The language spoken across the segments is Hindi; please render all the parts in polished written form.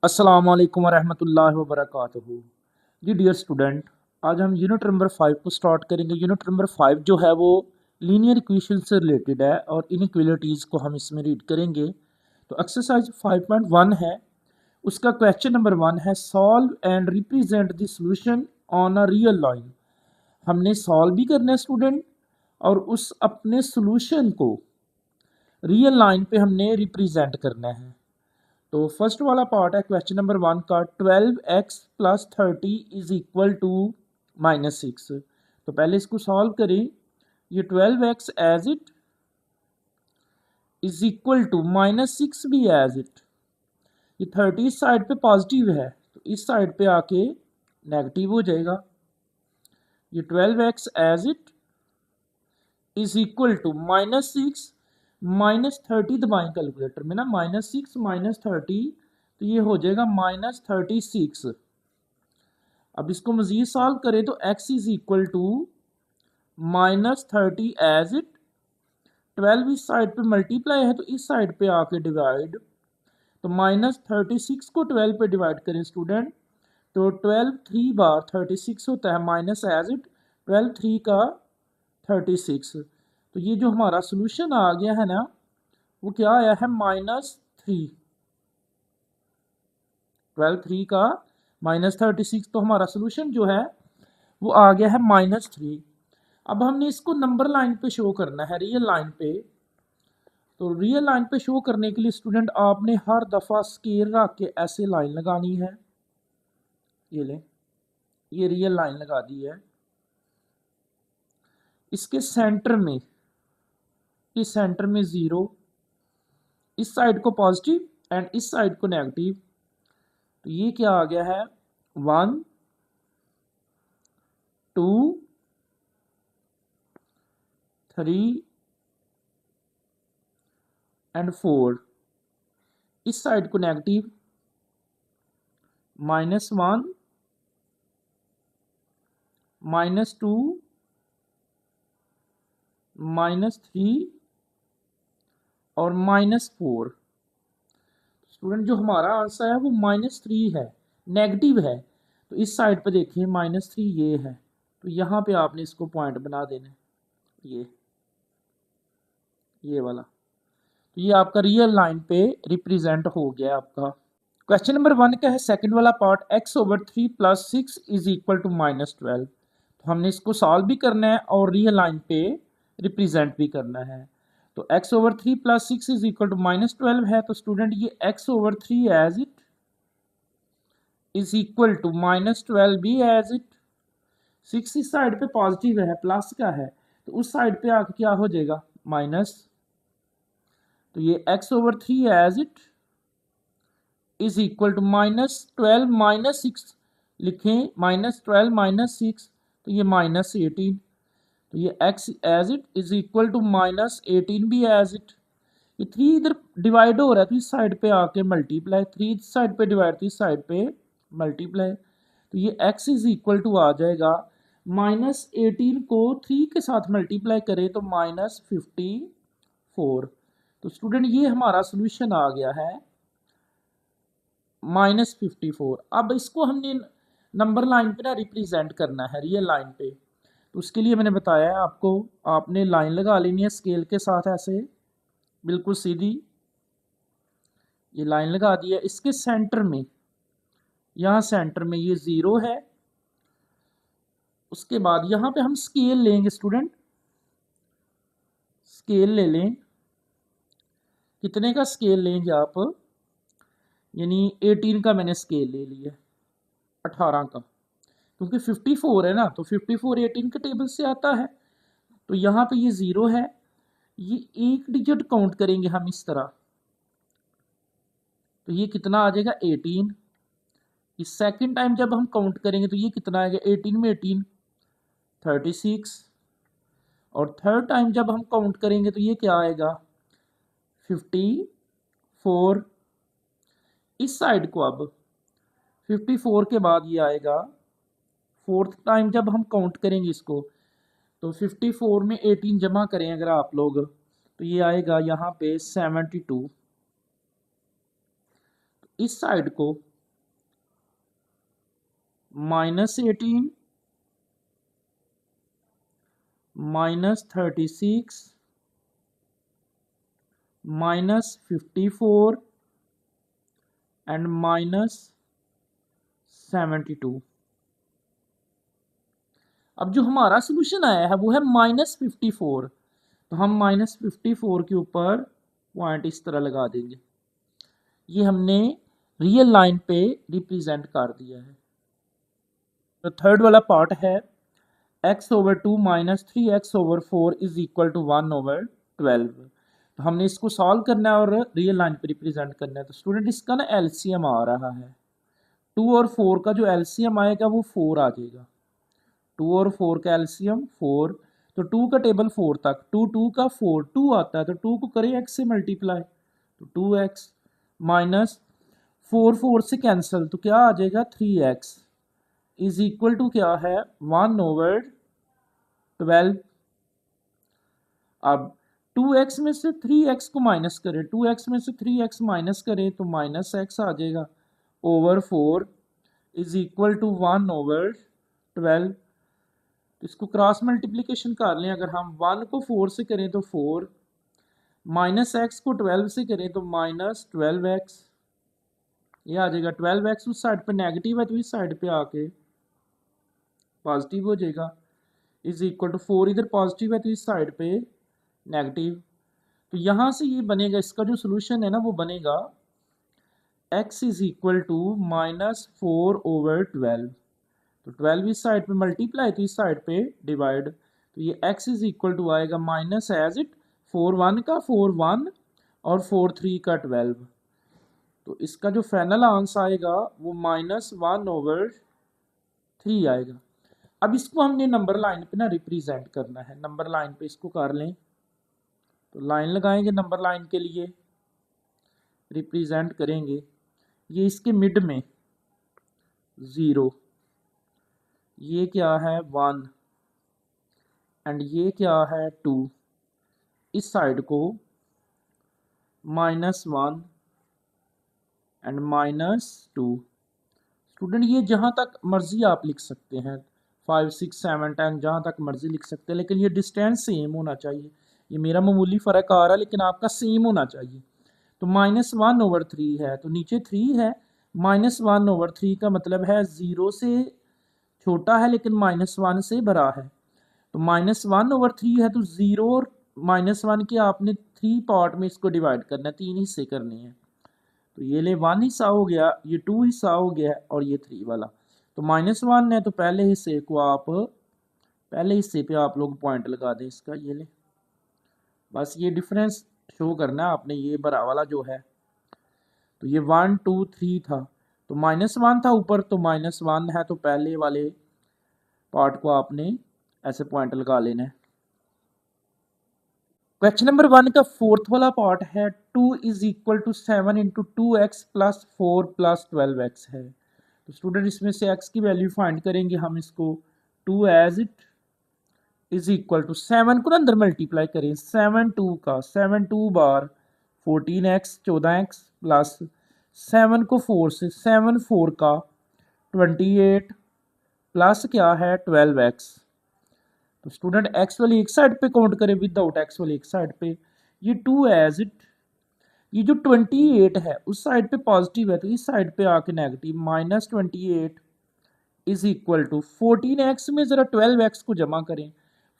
अस्सलाम वालेकुम वरहमतुल्लाहि वबरकातुहू। जी डियर स्टूडेंट, आज हम यूनिट नंबर 5 को स्टार्ट करेंगे। यूनिट नंबर 5 जो है वो लीनियर इक्वेशन से रिलेटेड है और इनइक्वालिटीज़ को हम इसमें रीड करेंगे। तो एक्सरसाइज 5.1 है, उसका क्वेश्चन नंबर 1 है solve and represent the solution on a real line. हमने सॉल्व भी करना है स्टूडेंट, और उस अपने सॉल्यूशन को रियल लाइन पे हमने रिप्रेजेंट करना है। तो फर्स्ट वाला पार्ट है क्वेश्चन नंबर 1 का, 12x plus 30 is equal to -6। तो पहले इसको सॉल्व करें। ये 12x as it is equal to -6 भी एज इट। ये 30 इस साइड पे पॉजिटिव है तो इस साइड पे आके नेगेटिव हो जाएगा। ये 12x as it is equal to -6 -30 दबाएं कैलकुलेटर में ना, -6 -30 तो ये हो जाएगा -36। अब इसको मजीद सॉल्व करें तो x is equal to -30 as it. 12 इस साइड पे मल्टीप्लाई है तो इस साइड पे आके डिवाइड, तो -36 को 12 पे डिवाइड करें स्टूडेंट, तो 12 3 बार 36 होता है, माइनस एज इट 12 3 का 36। तो ये जो हमारा सोल्यूशन आ गया है ना, वो क्या आया है -3। 12 3 का -36, तो हमारा सोल्यूशन जो है वो आ गया है -3। अब हमने इसको नंबर लाइन पे शो करना है, रियल लाइन पे। तो रियल लाइन पे शो करने के लिए स्टूडेंट आपने हर दफ़ा स्केल रख के ऐसे लाइन लगानी है। ये ले, ये रियल लाइन लगा दी है। इसके सेंटर में, इस सेंटर में 0, इस साइड को पॉजिटिव एंड इस साइड को नेगेटिव। तो ये क्या आ गया है 1 2 3 एंड 4। इस साइड को नेगेटिव, -1 -2 -3 और -4। स्टूडेंट जो हमारा आंसर है वो -3 है, नेगेटिव है। तो इस साइड पे देखिए -3 ये है, तो यहाँ पे आपने इसको पॉइंट बना देना है, ये वाला। तो ये आपका रियल लाइन पे रिप्रेजेंट हो गया आपका। क्वेश्चन नंबर 1 का है सेकंड वाला part, x/3 + 6 is equal to -12। तो हमने इसको सॉल्व भी करना है और रियल लाइन पे रिप्रेजेंट भी करना है। तो x/3 + 6 इज इक्वल टू -12 है, तो स्टूडेंट ये x/3 as it is equal to -12 भी एज इट। 6 इस साइड पे पॉजिटिव है, प्लस का है, तो उस साइड पे आके क्या हो जाएगा माइनस। तो ये x/3 as it is equal to -12 -6 लिखें, -12 -6 तो ये -18। तो ये x as it is equal to -18 भी एज इट। ये 3 इधर डिवाइड हो रहा है तो इस साइड पे आके मल्टीप्लाई, 3 इस साइड पे डिवाइड तो इस साइड पे मल्टीप्लाई। तो ये x इज इक्वल टू आ जाएगा -18 को 3 के साथ मल्टीप्लाई करें तो -54। तो स्टूडेंट ये हमारा सोल्यूशन आ गया है -54। अब इसको हमने नंबर लाइन पे ना रिप्रेजेंट करना है रियल लाइन पे। तो उसके लिए मैंने बताया है आपको, आपने लाइन लगा लेनी है स्केल के साथ ऐसे बिल्कुल सीधी। ये लाइन लगा दी है, इसके सेंटर में, यहाँ सेंटर में ये 0 है। उसके बाद यहाँ पे हम स्केल लेंगे स्टूडेंट, स्केल ले लें। कितने का स्केल लेंगे आप, यानी 18 का मैंने स्केल ले लिया, 18 का, क्योंकि 54 है ना, तो 54 18 के टेबल से आता है। तो यहाँ पे ये 0 है, ये एक डिजिट काउंट करेंगे हम इस तरह, तो ये कितना आ जाएगा 18। इस सेकंड टाइम जब हम काउंट करेंगे तो ये कितना आएगा 18 में 18 36। और थर्ड टाइम जब हम काउंट करेंगे तो ये क्या आएगा 54। इस साइड को अब 54 के बाद ये आएगा, फोर्थ टाइम जब हम काउंट करेंगे इसको तो 54 में 18 जमा करें अगर आप लोग तो ये आएगा यहाँ पे 72। इस साइड को -18 -36 -54 एंड -72। अब जो हमारा सोल्यूशन आया है वो है -54, तो हम -54 के ऊपर पॉइंट इस तरह लगा देंगे। ये हमने रियल लाइन पे रिप्रेजेंट कर दिया है। तो थर्ड वाला पार्ट है x/2 - 3x/4 is equal to 1/12। तो हमने इसको सॉल्व करना है और रियल लाइन पे रिप्रेजेंट करना है। तो स्टूडेंट इसका ना एलसीएम आ रहा है, 2 और 4 का जो एलसीएम आएगा वो 4 आ जाएगा। 2 और 4 का एलसीएम 4, तो 2 का टेबल 4 तक, 2 का 4 2 आता है, तो 2 को करें x से मल्टीप्लाई, तो 2x माइनस 4 4 से कैंसिल, तो क्या आ जाएगा 3x इज इक्वल टू क्या है 1/12। अब 2x में से 3x को माइनस करें, 2x में से 3x माइनस करें तो -x आ जाएगा ओवर 4 इज इक्वल टू 1/12। तो इसको क्रॉस मल्टीप्लिकेशन कर लें, अगर हम 1 को 4 से करें तो 4, -x को 12 से करें तो -12x, ये आ जाएगा 12x उस साइड पे नेगेटिव है तो इस साइड पे आके पॉजिटिव हो जाएगा, इज इक्वल टू 4 इधर पॉजिटिव है तो इस साइड पे नेगेटिव। तो यहाँ से ये बनेगा, इसका जो सोल्यूशन है ना वो बनेगा x इज इक्वल टू -4/12। तो 12 इस साइड पे मल्टीप्लाई तो इस साइड पे डिवाइड, तो ये x इज इक्वल टू आएगा माइनस एज इट 4 1 का 4 1 और 4 3 का 12। तो इसका जो फाइनल आंसर आएगा वो -1/3 आएगा। अब इसको हमने नंबर लाइन पे ना रिप्रेजेंट करना है, नंबर लाइन पे इसको कर लें, तो लाइन लगाएंगे नंबर लाइन के लिए, रिप्रेजेंट करेंगे, ये इसके मिड में 0, ये क्या है 1 एंड ये क्या है 2, इस साइड को -1 एंड -2। स्टूडेंट ये जहाँ तक मर्जी आप लिख सकते हैं, 5 6 7 10 जहाँ तक मर्जी लिख सकते हैं, लेकिन ये डिस्टेंस सेम होना चाहिए। ये मेरा मामूली फ़र्क आ रहा है लेकिन आपका सेम होना चाहिए। तो -1/3 है, तो नीचे 3 है, -1/3 का मतलब है 0 से छोटा है लेकिन -1 से बड़ा है। तो -1/3 है, तो 0 और -1 के आपने 3 पार्ट में इसको डिवाइड करना है, 3 हिस्से करने हैं। तो ये ले 1 हिस्सा हो गया, ये 2 हिस्सा हो गया और ये 3 वाला। तो -1 है तो पहले हिस्से को आप, पहले हिस्से पे आप लोग पॉइंट लगा दें इसका, ये ले, बस ये डिफरेंस शो करना है आपने, ये बड़ा वाला जो है। तो ये 1 2 3 था, तो -1 था ऊपर, तो -1 है तो पहले वाले पार्ट को आपने ऐसे पॉइंट लगा लेना है। क्वेश्चन नंबर 1 का फोर्थ वाला पार्ट है 2 is equal to 7 into 2x plus 4 plus 12x है। तो स्टूडेंट इसमें से x की वैल्यू फाइंड करेंगे हम, इसको 2 as it is equal to 7 को ना अंदर मल्टीप्लाई करें, 7 2 का 7 2 बार 14x 14x प्लस 7 को 4 से 7 4 का 28 प्लस क्या है 12x। तो स्टूडेंट x वाली एक साइड पे काउंट करें विदाउट x वाली एक साइड पे, ये 2 एज इट, ये जो 28 है उस साइड पे पॉजिटिव है तो इस साइड पे आके negative, -28 is equal to 14x में जरा 12x को जमा करें,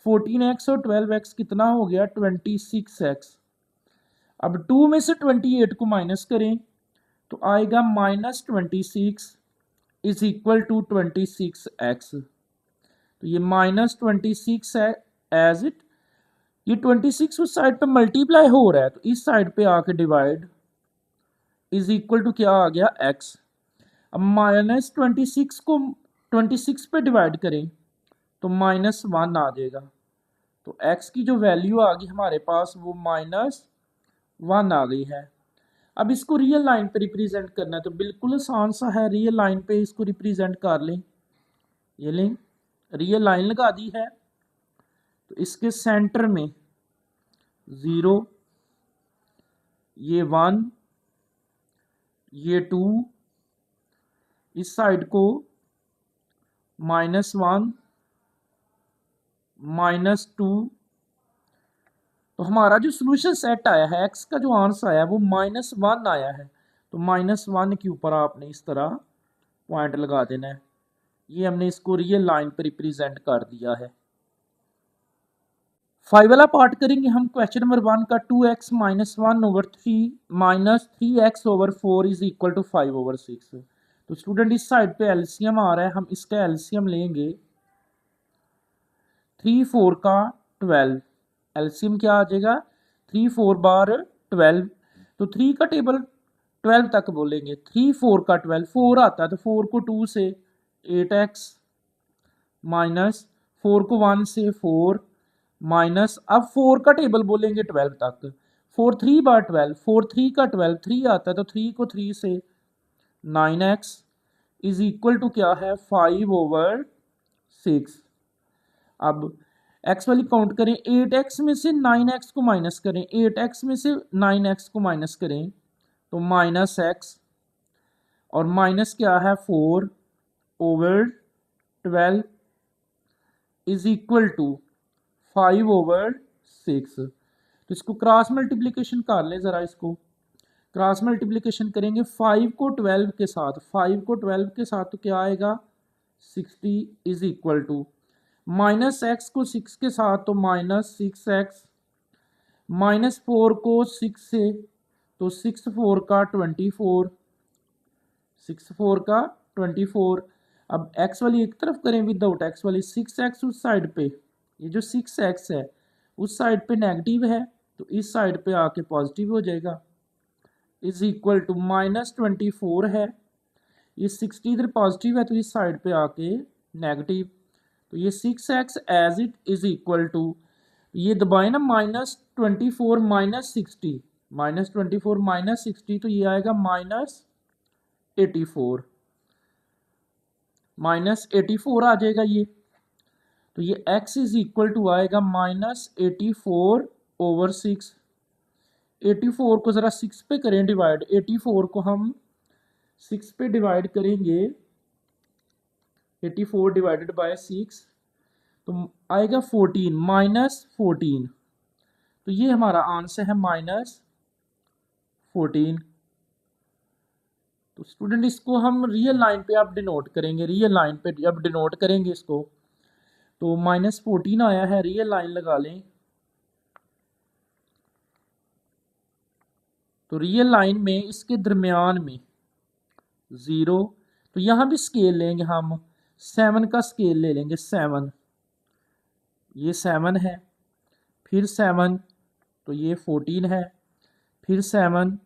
14x और 12x कितना हो गया 26x। अब 2 में से 28 को माइनस करें तो आएगा -26 इज इक्वल टू 26x। तो ये -26 है एज इट, ये 26 उस साइड पे मल्टीप्लाई हो रहा है तो इस साइड पे आके डिवाइड इज इक्वल टू क्या आ गया x। अब -26 को 26 पे डिवाइड करें तो -1 आ जाएगा, तो x की जो वैल्यू आ गई हमारे पास वो -1 आ गई है। अब इसको रियल लाइन पे रिप्रेजेंट करना है तो बिल्कुल आसान सा है, रियल लाइन पे इसको रिप्रेजेंट कर लें, ये लें रियल लाइन लगा दी है, तो इसके सेंटर में 0, ये 1, ये 2, इस साइड को -1 -2। तो हमारा जो सोल्यूशन सेट आया है, एक्स का जो आंसर आया है वो -1 आया है। तो -1 के ऊपर आपने इस तरह पॉइंट लगा देना है। ये हमने इसको रियल लाइन पर रिप्रेजेंट कर दिया है। 5 वाला पार्ट करेंगे हम। क्वेश्चन नंबर 1 का 2x - 1/3 -3x/4 is equal to 5/6। तो स्टूडेंट इस साइड पे एलसीएम आ रहा है, हम इसका एलसीएम लेंगे। 3 4 का 12, एलसीएम क्या आ जाएगा 3 4 बार 12। तो 3 का टेबल 12 तक बोलेंगे। 3 4 का 12, 4 आता है तो 4 को 2 से 8x माइनस 4 को 1 से 4 माइनस, अब 4 का टेबल बोलेंगे 12 तक। 4 3 बार 12, 4 3 का 12, 3 आता है तो 3 को 3 से 9x इज इक्वल टू क्या है 5/6। अब x वाली काउंट करें, 8x में से 9x को माइनस करें, 8x में से 9x को माइनस करें तो -x, और माइनस क्या है 4/12 इज इक्वल टू 5/6। तो इसको क्रॉस मल्टीप्लिकेशन कर ले ज़रा। इसको क्रॉस मल्टीप्लिकेशन करेंगे 5 को 12 के साथ, 5 को 12 के साथ तो क्या आएगा 60 इज इक्वल टू -x को 6 के साथ तो -6x, -4 को 6 से तो 6 4 का 24, 6 4 का 24। अब x वाली एक तरफ करें विदाउट x वाली, 6x उस साइड पे, ये जो 6x है उस साइड पे नेगेटिव है तो इस साइड पे आके पॉजिटिव हो जाएगा, इज इक्वल टू -24 है। ये 60 इधर पॉजिटिव है तो इस साइड पे आके नेगेटिव, तो ये 6x as it is equal to, ये दबाए ना -24 -60, -24 -60 तो ये आएगा -84, -84 आ जाएगा ये। तो ये x इज इक्वल टू आएगा -84/6। 84 को ज़रा 6 पे करें डिवाइड, 84 को हम 6 पे डिवाइड करेंगे, 84 डिवाइडेड बाय 6 तो आएगा 14, -14। तो ये हमारा आंसर है -14। तो स्टूडेंट इसको हम रियल लाइन पे अब डिनोट करेंगे, रियल लाइन पे अब डिनोट करेंगे इसको। तो -14 आया है, रियल लाइन लगा लें। तो रियल लाइन में इसके दरमियान में 0, तो यहाँ भी स्केल लेंगे हम, 7 का स्केल ले लेंगे। 7, ये 7 है, फिर 7 तो ये 14 है, फिर 7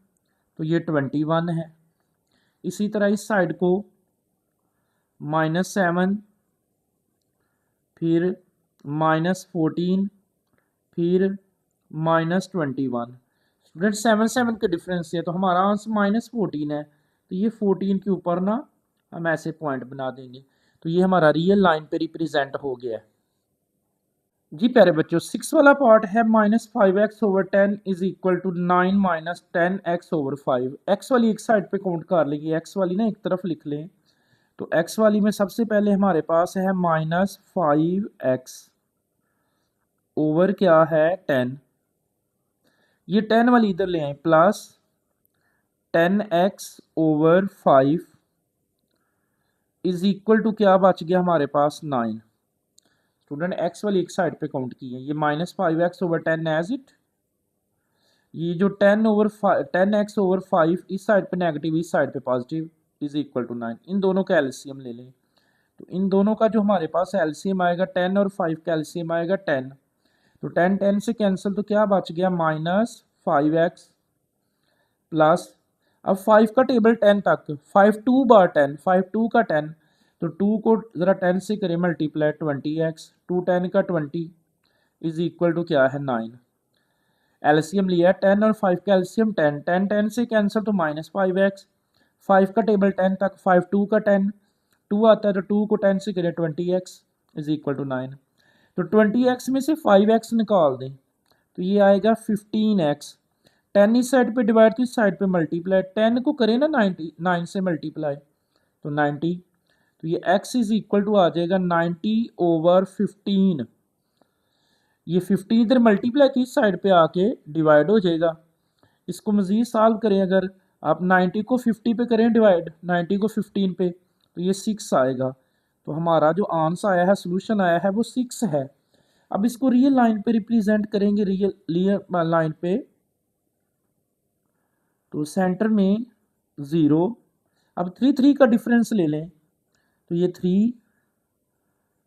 तो ये 21 है। इसी तरह इस साइड को -7, फिर -14, फिर -21। स्टूडेंट 7 7 के डिफरेंस है तो हमारा आंसर -14 है। तो ये 14 के ऊपर ना हम ऐसे पॉइंट बना देंगे। तो ये हमारा रियल लाइन पे रिप्रेजेंट हो गया है जी। प्यारे बच्चों 6 वाला पार्ट है -5x/10 is equal to 9 - 10x/5। X वाली एक साइड पे काउंट कर लेंगे, एक्स वाली ना एक तरफ लिख लें। तो एक्स वाली में सबसे पहले हमारे पास है -5x ओवर क्या है 10, ये 10 वाली इधर ले आए, plus 10x/5 is equal to क्या बच गया हमारे पास 9। स्टूडेंट एक्स वाली एक साइड पे काउंट की है, ये -5x/10 एज इट, ये जो 10x/5 इस साइड पे नेगेटिव इस साइड पे पॉजिटिव इज इक्वल टू 9। इन दोनों का एलसीएम ले लें। तो इन दोनों का जो हमारे पास एलसीएम आएगा 10 और 5 का एलसीएम आएगा 10। तो 10 10 से कैंसिल तो क्या बच गया -5x प्लस, अब 5 का टेबल 10 तक, 5 2 बार 10, 5 2 का 10 तो 2 को ज़रा 10 से करें मल्टीप्लाई 20x, 2 10 का 20 इज इक्वल टू क्या है 9। एलसीएम लिया 10 और 5 का एलसीएम 10, 10 10 से कैंसिल तो -5x, 5 का टेबल 10 तक, 5 2 का 10, 2 आता है तो 2 को 10 से करें 20x इज इक्वल टू 9। तो 20x में से 5x निकाल दें तो ये आएगा 15x। 10 इस साइड पे डिवाइड तो इस साइड पे मल्टीप्लाई, 10 को करें ना 9 से मल्टीप्लाई तो 90। तो ये x इज इक्वल टू आ जाएगा 90/15। ये 15 इधर मल्टीप्लाई तो इस साइड पे आके डिवाइड हो जाएगा। इसको मज़ीद सॉल्व करें, अगर आप 90 को 50 पे करें डिवाइड, 90 को 15 पे, तो ये 6 आएगा। तो हमारा जो आंसर आया है, सोल्यूशन आया है, वो 6 है। अब इसको रियल लाइन पे रिप्रेजेंट करेंगे, रियल लाइन पे, तो सेंटर में 0। अब 3 का डिफरेंस ले लें, तो ये 3,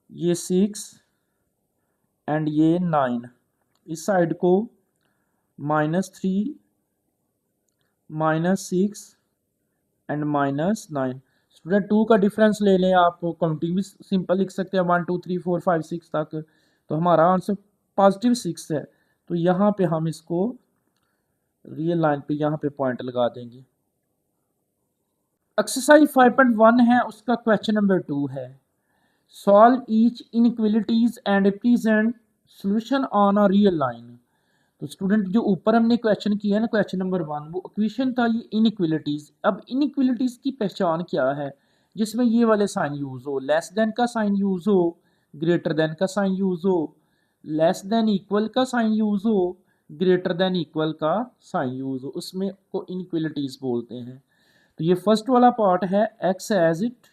ये 6 एंड ये 9। इस साइड को -3, -6 एंड -9। स्टूडेंट 2 का डिफरेंस ले लें, आप काउंटिंग भी सिंपल लिख सकते हैं 1 2 3 4 5 6 तक। तो हमारा आंसर पॉजिटिव 6 है। तो यहाँ पे हम इसको रियल लाइन पे यहाँ पे पॉइंट लगा देंगे। एक्सरसाइज 5.1 है, उसका क्वेश्चन नंबर 2 है, solve each inequalities and represent solution on a real line. तो स्टूडेंट जो ऊपर हमने क्वेश्चन किया है ना, क्वेश्चन नंबर 1, वो इक्वेशन था ये इनइक्वालिटीज। अब इनइक्वालिटीज की पहचान क्या है, जिसमें ये वाले साइन यूज हो, लेस देन का साइन यूज हो, ग्रेटर देन का साइन यूज हो, लेस देन इक्वल का साइन यूज हो, ग्रेटर देन इक्वल का साइन यूज हो, उसमें को इनइक्वालिटीज बोलते हैं। तो ये फर्स्ट वाला पार्ट है, x as it,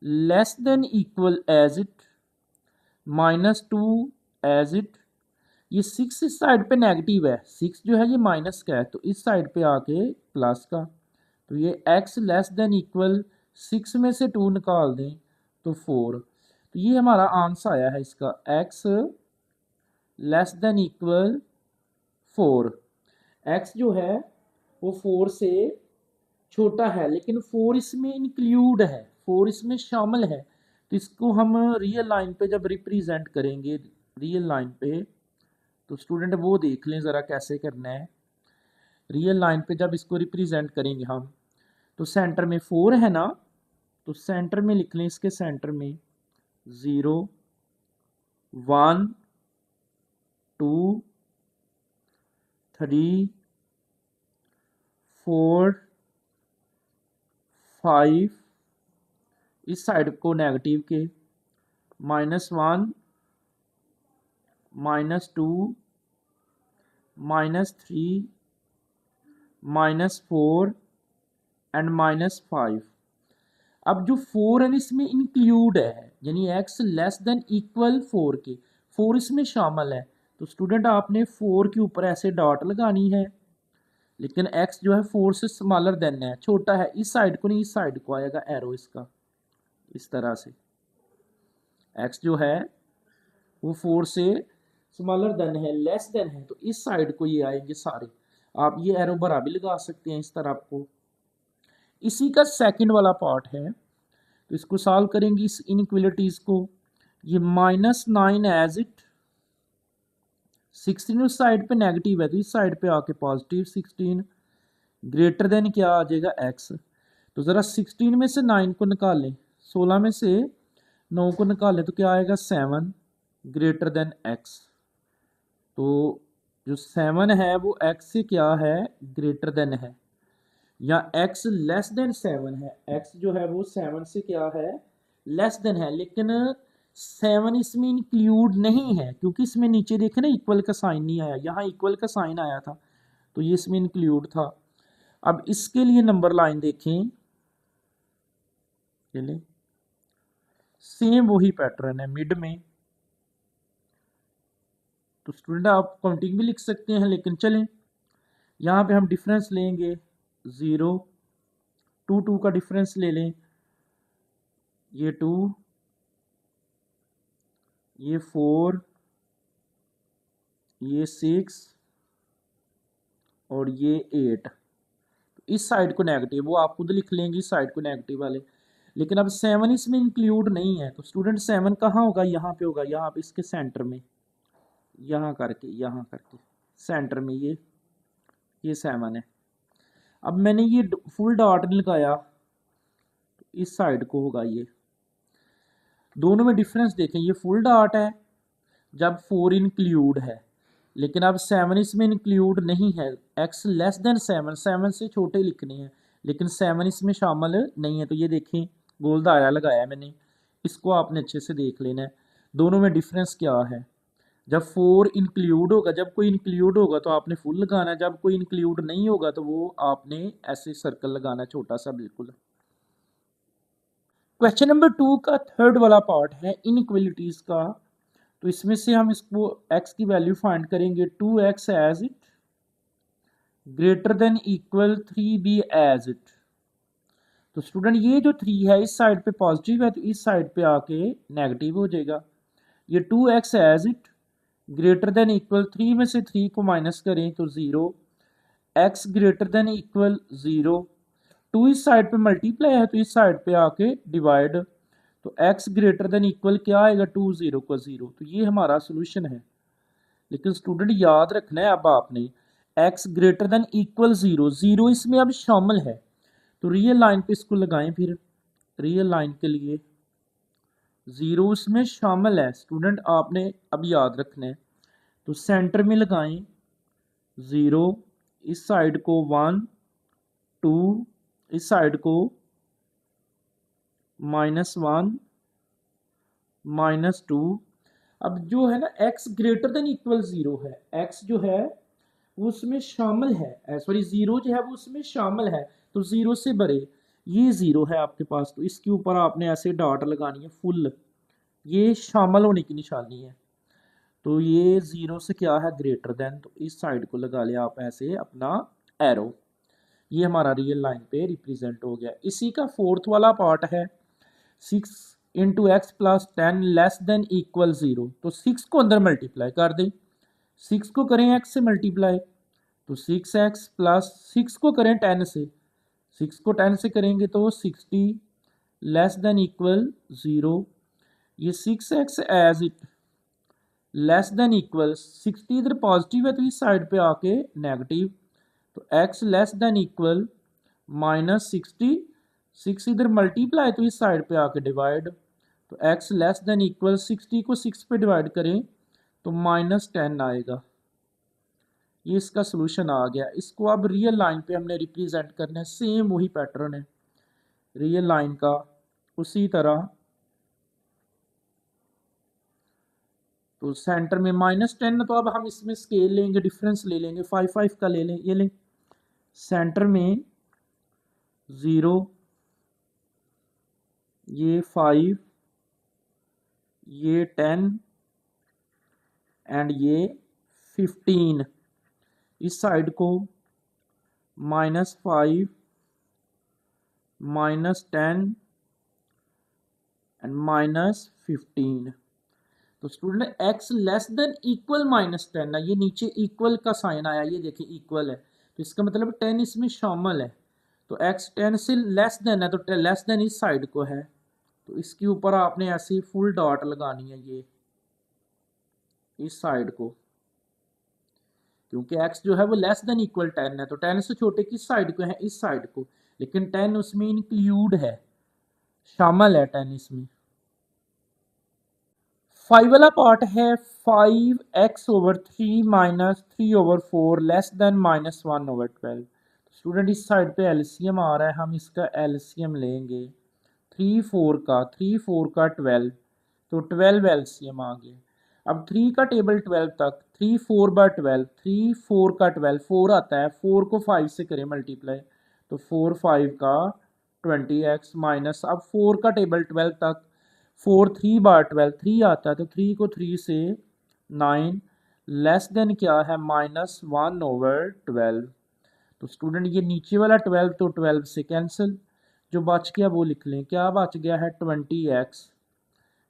less than equal as it, -2 as it. ये 6 इस साइड पे नेगेटिव है, 6 जो है ये माइनस का है, तो इस साइड पे आके प्लस का। तो ये x लेस देन इक्वल 6 में से 2 निकाल दें तो 4। तो ये हमारा आंसर आया है इसका, x less than equal 4। x जो है वो 4 से छोटा है, लेकिन 4 इसमें इंक्लूड है, 4 इसमें शामिल है। तो इसको हम रियल लाइन पे जब रिप्रेजेंट करेंगे, रियल लाइन पे, तो स्टूडेंट वो देख लें ज़रा कैसे करना है। रियल लाइन पे जब इसको रिप्रेजेंट करेंगे हम, तो सेंटर में 4 है ना, तो सेंटर में लिख लें, इसके सेंटर में 0 1 2 3 4 5, इस साइड को नेगेटिव के, -1 -2 -3 -4 एंड -5। अब जो 4 है इसमें इंक्लूड है, यानी x लेस देन इक्वल 4 के, 4 इसमें शामिल है। तो स्टूडेंट आपने 4 के ऊपर ऐसे डॉट लगानी है, लेकिन x जो है 4 से स्मॉलर देन है, छोटा है, इस साइड को नहीं, इस साइड को आएगा एरो इसका, इस तरह से। x जो है वो 4 से स्मॉलर देन है, लेस देन है, तो इस साइड को ये आएंगे सारे। आप ये एरो बरा भी लगा सकते हैं इस तरह को। इसी का सेकंड वाला पार्ट है, तो इसको सॉल्व करेंगे इस इनइक्वालिटीज को। ये -9 एज इट, 16 उस साइड पे नेगेटिव है, तो इस साइड पे आके पॉजिटिव 16, ग्रेटर देन क्या आ जाएगा x। तो ज़रा 16 में से 9 को निकालें, 16 में से 9 को निकालें, तो क्या आएगा 7, ग्रेटर देन x। तो जो 7 है वो x से क्या है, ग्रेटर देन है, या x लेस देन 7 है, x जो है वो 7 से क्या है, लेस देन है, लेकिन 7 इसमें इंक्लूड नहीं है, क्योंकि इसमें नीचे देखें ना इक्वल का साइन नहीं आया, यहाँ इक्वल का साइन आया था, तो ये इसमें इंक्लूड था। अब इसके लिए नंबर लाइन देखें, चलिए सेम वही पैटर्न है मिड में। तो स्टूडेंट आप काउंटिंग भी लिख सकते हैं, लेकिन चलें यहाँ पे हम डिफरेंस लेंगे 0 2 2 का डिफरेंस ले लें, ये 2, ये 4, ये 6 और ये 8। इस साइड को नेगेटिव, वो आप खुद लिख लेंगे इस साइड को नेगेटिव वाले, लेकिन अब 7 इसमें इंक्लूड नहीं है। तो स्टूडेंट 7 कहाँ होगा, यहाँ पे होगा, यहाँ पे इसके सेंटर में, यहाँ करके सेंटर में ये 7 है। अब मैंने ये फुल डॉट नहीं लगाया, तो इस साइड को होगा ये। दोनों में डिफरेंस देखें, ये फुल डॉट है जब 4 इंक्लूड है, लेकिन अब 7 इसमें इंक्लूड नहीं है, x लेस देन 7, 7 से छोटे लिखने हैं, लेकिन 7 इसमें शामिल नहीं है। तो ये देखें गोल दायरा लगाया मैंने, इसको आपने अच्छे से देख लेना है दोनों में डिफरेंस क्या है। जब 4 इंक्लूड होगा, जब कोई इंक्लूड होगा तो आपने फुल लगाना है, जब कोई इंक्लूड नहीं होगा तो वो आपने ऐसे सर्कल लगाना छोटा सा बिल्कुल। क्वेश्चन नंबर 2 का थर्ड वाला पार्ट है इनइक्वलिटीज का। तो इसमें से हम इसको x की वैल्यू फाइंड करेंगे 2x as it greater than equal 3b as it. तो स्टूडेंट ये जो 3 है इस साइड पे पॉजिटिव है तो इस साइड पे आके नेगेटिव हो जाएगा। ये 2x as it greater than equal 3 में से 3 को माइनस करें तो 0, x ग्रेटर देन इक्वल 0, 2 इस साइड पे मल्टीप्लाई है तो इस साइड पे आके डिवाइड, तो x ग्रेटर देन इक्वल क्या आएगा 2, 0 को 0। तो ये हमारा सोल्यूशन है। लेकिन स्टूडेंट याद रखना है अब आपने x ग्रेटर देन इक्वल 0, 0 इसमें अब शामिल है तो रियल लाइन पे इसको लगाएं। फिर रियल लाइन के लिए 0 इसमें शामिल है स्टूडेंट, आपने अब याद रखना है। तो सेंटर में लगाएं 0, इस साइड को 1, 2, इस साइड को -1, -2। अब जो है ना x ग्रेटर देन इक्वल 0 है, x जो है वो उसमें शामिल है, सॉरी 0 जो है वो उसमें शामिल है तो 0 से भरे, ये 0 है आपके पास तो इसके ऊपर आपने ऐसे डॉट लगानी है फुल, ये शामिल होने की निशानी है। तो ये 0 से क्या है ग्रेटर देन, तो इस साइड को लगा लिया आप ऐसे अपना एरो। ये हमारा रियल लाइन पे रिप्रेजेंट हो गया। इसी का फोर्थ वाला पार्ट है 6 into x plus 10 less than equal 0। तो 6 को अंदर मल्टीप्लाई कर दें, 6 को करें x से मल्टीप्लाई तो 6x प्लस 6 को करें 10 से, 6 को 10 से करेंगे तो 60 लेस देन इक्वल 0। ये 6x as it less than equal 60 इधर पॉजिटिव है तो इस साइड पे आके नेगेटिव, तो x लेस देन इक्वल -60, 6 इधर मल्टीप्लाई तो इस साइड पे आके डिवाइड, तो x लेस देन इक्वल 60 को 6 पे डिवाइड करें तो -10 आएगा। ये इसका सोल्यूशन आ गया। इसको अब रियल लाइन पे हमने रिप्रेजेंट करना है, सेम वही पैटर्न है रियल लाइन का उसी तरह। तो सेंटर में -10, तो अब हम इसमें स्केल लेंगे, डिफरेंस ले लेंगे, 5 5 का ले लें, ये लें सेंटर में 0, ये 5, ये 10 एंड ये 15। इस साइड को -5, -10 एंड -15। तो student x less than equal -10 है, ये नीचे इक्वल का साइन आया, ये देखिए इक्वल है तो इसका मतलब 10 इसमें शामिल है। तो x 10 से लेस देन है तो लेस देन इस साइड को है तो इसके ऊपर आपने ऐसी फुल डॉट लगानी है ये इस साइड को, क्योंकि x जो है वो लेस देन इक्वल 10 है तो 10 से छोटे किस साइड को है इस साइड को, लेकिन 10 उसमें इंक्लूड है, शामिल है 10 इसमें। 5 वाला पार्ट है 5x/3 -3/4 लेस देन -1/12। स्टूडेंट इस साइड पे एलसीएम आ रहा है, हम इसका एलसीएम लेंगे 3 4 का 3 4 का 12, तो 12 एलसीएम आ गया। अब 3 का टेबल 12 तक, 3 4/12, 3 4 का 12 4 आता है, 4 को 5 से करें मल्टीप्लाई तो 4 5 का 20x माइनस, अब 4 का टेबल 12 तक 4 3/12 3 आता है तो 3 को 3 से 9 लेस देन क्या है -1/12। तो स्टूडेंट ये नीचे वाला 12 तो 12 से कैंसिल, जो बच गया वो लिख लें, क्या बच गया है 20x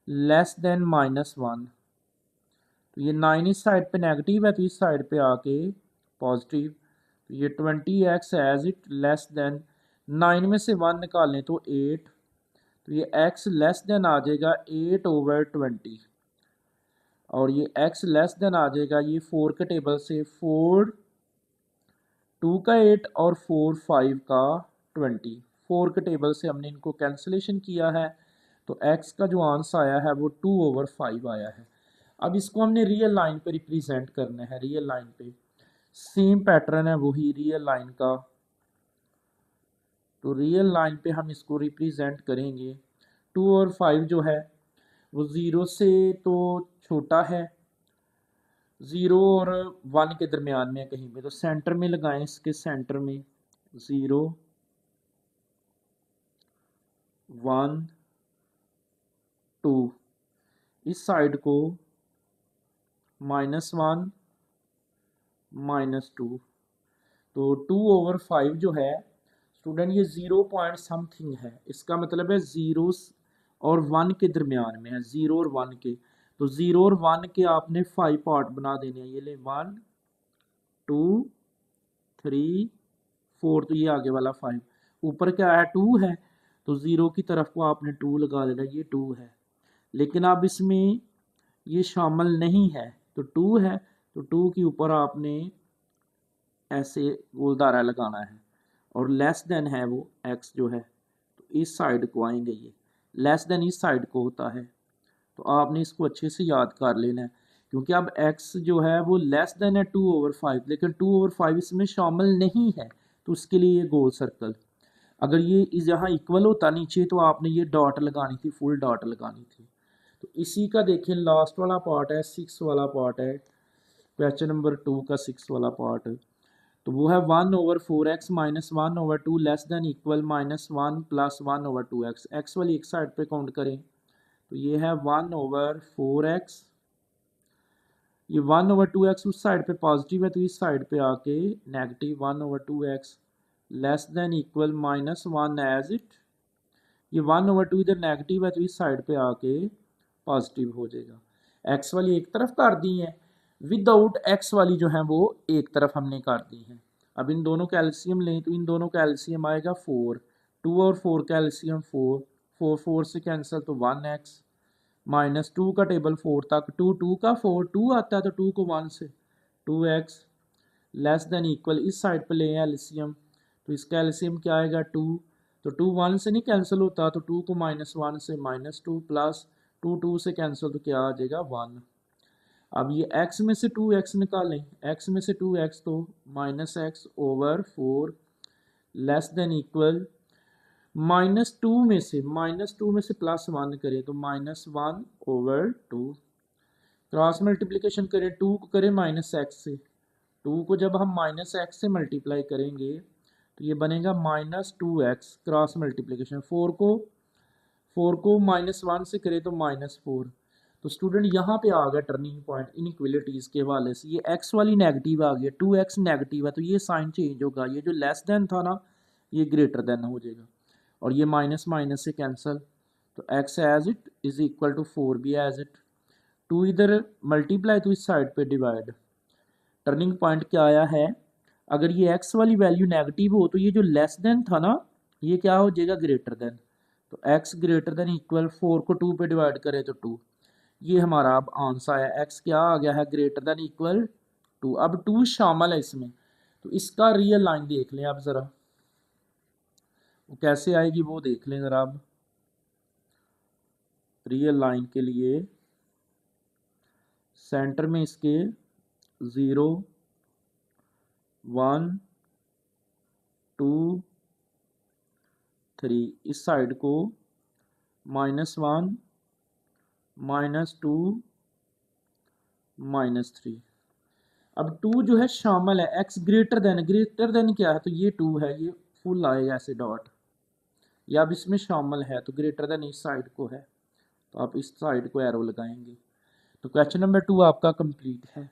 लेस देन -1। तो ये 9 इस साइड पे नेगेटिव है तो इस साइड पे आके पॉजिटिव, तो ये 20x as it less then 9 में से 1 निकालें तो 8, तो ये x लेस देन आ जाएगा 8/20 और ये x लेस देन आ जाएगा ये 4 के टेबल से 4 2 का 8 और 4 5 का 20, 4 के टेबल से हमने इनको कैंसिलेशन किया है तो x का जो आंसर आया है वो 2/5 आया है। अब इसको हमने रियल लाइन पे रिप्रेजेंट करना है, रियल लाइन पे सेम पैटर्न है वही रियल लाइन का। तो रियल लाइन पे हम इसको रिप्रेजेंट करेंगे। 2 और 5 जो है वो 0 से तो छोटा है, 0 और 1 के दरमियान में है कहीं पे, तो सेंटर में लगाएं, इसके सेंटर में 0 1 2, इस साइड को -1 -2, तो 2 ओवर 5 जो है स्टूडेंट ये 0 पॉइंट समथिंग है, इसका मतलब है 0 और 1 के दरमियान में है, 0 और 1 के। तो 0 और 1 के आपने 5 पार्ट बना देने हैं, ये ले 1 2 3 4, तो ये आगे वाला 5, ऊपर क्या है 2 है, तो 0 की तरफ को आपने 2 लगा देना, ये 2 है। लेकिन अब इसमें ये शामिल नहीं है, तो 2 है, तो 2 के ऊपर आपने ऐसे गोलधारा लगाना है, और लेस देन है वो x जो है, तो इस साइड को आएंगे, ये लेस देन इस साइड को होता है, तो आपने इसको अच्छे से याद कर लेना है, क्योंकि अब x जो है वो लेस देन है 2 ओवर 5, लेकिन 2 ओवर 5 इसमें शामिल नहीं है, तो उसके लिए ये गोल सर्कल, अगर ये इस यहाँ इक्वल होता नीचे तो आपने ये डॉट लगानी थी, फुल डॉट लगानी थी। तो इसी का देखिए लास्ट वाला पार्ट है, 6 वाला पार्ट है, क्वेश्चन नंबर 2 का 6 वाला पार्ट, तो वो है 1 over 4x minus 1 over 2 less than equal -1 plus 1 over 2x, x वाली एक साइड पे काउंट करें, तो ये है 1 ओवर 4x, ये 1 ओवर 2x उस साइड पे पॉजिटिव है, तो इस साइड पे आके negative 1 over 2x less than equal -1 as it, ये 1 ओवर 2 इधर नेगेटिव है, तो इस साइड पे आके पॉजिटिव हो जाएगा। x वाली एक तरफ कर दी है, विदाउट x वाली जो है वो एक तरफ हमने कर दी है। अब इन दोनों का एलसीएम लें, तो इन दोनों का एलसीएम आएगा 4, 2 और 4 का एलसीएम 4, 4 4 से कैंसिल, तो 1x -2 का टेबल 4 तक, 2 2 का 4 2 आता है, तो 2 को 1 से 2x लेस देन इक्वल, इस साइड पर ले एलसीएम, तो इसका एलसीएम क्या आएगा 2, तो 2 1 से नहीं कैंसिल होता, तो 2 को -1 से -2 प्लस 2 2 से कैंसिल, तो क्या आ जाएगा 1। अब ये x में से 2x निकालें, x में से 2x तो -x over 4 less than equal -2 में से +1 करें, तो -1 ओवर 2, क्रॉस मल्टीप्लिकेशन करें, 2 को करें -x से, 2 को जब हम -x से मल्टीप्लाई करेंगे तो ये बनेगा -2x, क्रॉस मल्टीप्लिकेशन, 4 को -1 से करें तो -4, तो स्टूडेंट यहाँ पे आ गया टर्निंग पॉइंट इनइक्वलिटीज़ के हवाले से, ये x वाली नेगेटिव आ गया, 2x नेगेटिव है, तो ये साइन चेंज होगा, ये जो लेस देन था ना ये ग्रेटर देन हो जाएगा, और ये माइनस माइनस से कैंसिल, तो x as it is equal to 4 भी एज इट, 2 इधर मल्टीप्लाई तो इस साइड पे डिवाइड, टर्निंग पॉइंट क्या आया है, अगर ये x वाली वैल्यू नेगेटिव हो तो ये जो लेस देन था ना ये क्या हो जाएगा ग्रेटर देन, तो x ग्रेटर देन इक्वल 4 को 2 पे डिवाइड करें तो 2, ये हमारा अब आंसर है, x क्या आ गया है ग्रेटर देन इक्वल 2। अब 2 शामिल है इसमें, तो इसका रियल लाइन देख लें आप ज़रा, वो कैसे आएगी वो देख लें ज़रा। अब रियल लाइन के लिए सेंटर में इसके 0 1 2 3, इस साइड को -1 -2 -3, अब 2 जो है शामिल है, x ग्रेटर देन क्या है, तो ये 2 है, ये फुल आएगा ऐसे डॉट, या अब इसमें शामिल है तो ग्रेटर देन इस साइड को है, तो आप इस साइड को एरो लगाएंगे, तो क्वेश्चन नंबर 2 आपका कंप्लीट है।